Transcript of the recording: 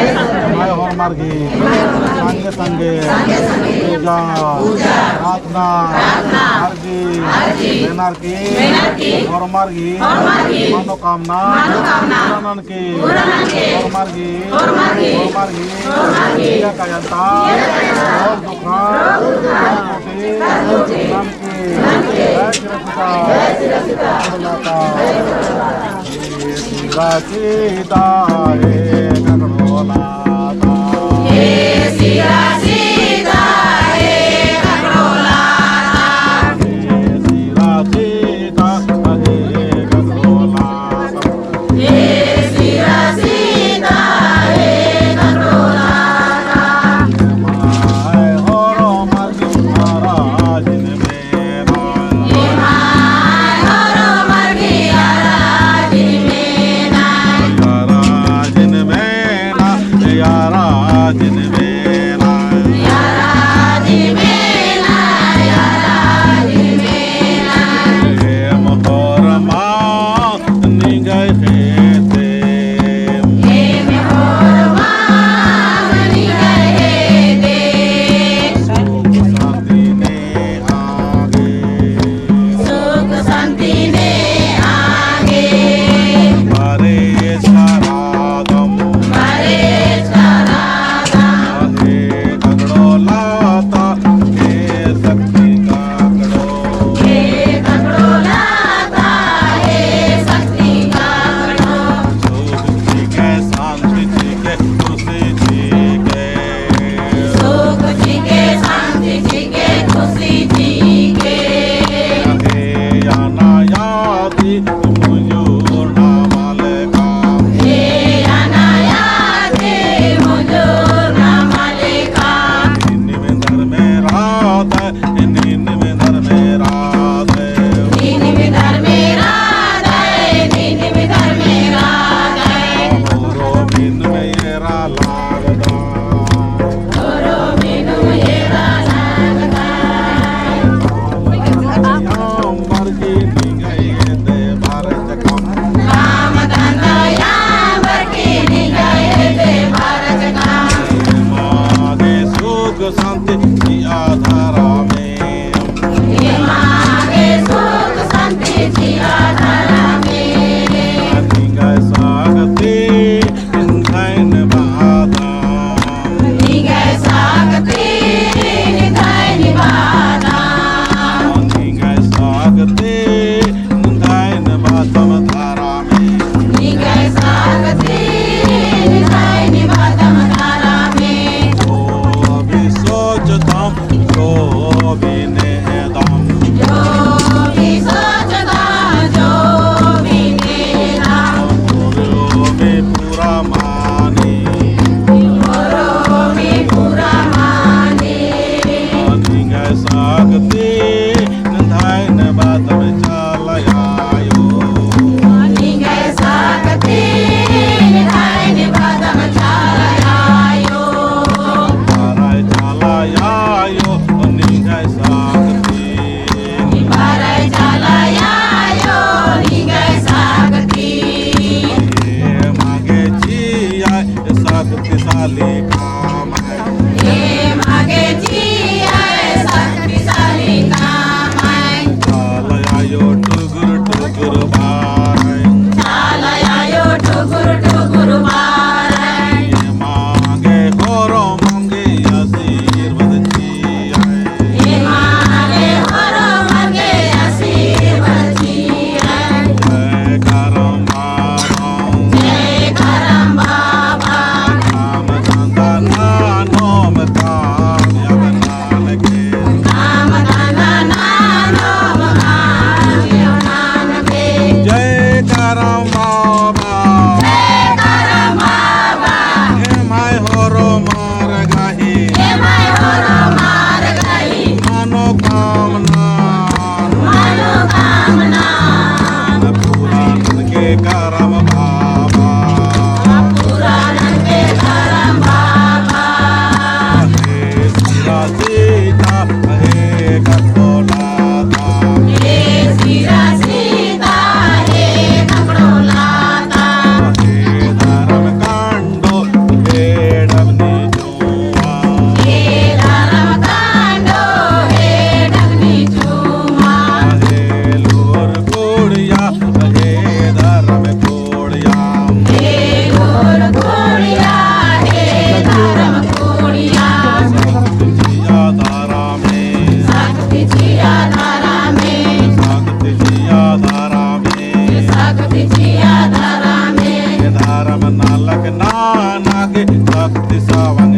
मैं हर मार्गी संगे संगे पूजा प्रार्थना अर्जी बेनार की हर मार्गी मनोकामना पूरण की हर मार्गी पूजा कायंता और दुखा नाम की सीता हे गगनोलाता हे सीता सीता हे गगनोलाता हे सीता सीता हे गगनोलाता हे सीता सीता हे गगनोलाता माय होरो मार्गी महाराज ने मेरा ये माय होरो मार्गी महाराज ने याराजन मेला याराजन मेला याराजन मेला हे मोहरमा निगाह खेते हे मोहरमा निगाह खेते सुख शांति ने आगे सुख शांति ने आगे मारे सारागम मारे शांति की आधारा में ये मांगे सुख शांति की आधारा में निगाह सागते निधान बादाम निगाह सागते निधान बादाम निगाह सागते निधान बादाम धारा में निगाह सागते निधान बादाम धारा में जो भी नेदाम जो भी सोचता जो भी नेदाम गुरु में पूरा माने गुरु में पूरा माने निगाह सागते निधान बादाम चलायो निगाह सागते निधान बादाम चलायो बाराय चलायो निगाह सागते बाराय चलायो निगाह सागते ये मागे जिया शक्तिशाली काम है ये मागे जिया शक्तिशाली काम है चलायो टुगुर टुगुर बाराय चलायो टुगुर टुगुर बाराय ये मागे होरो मांगे आशीर्वाद जिया ये मागे होरो मांगे आशीर्वाद जिया जय करम बाबा नाम चंदा नाम कामयाब शक्ति सावन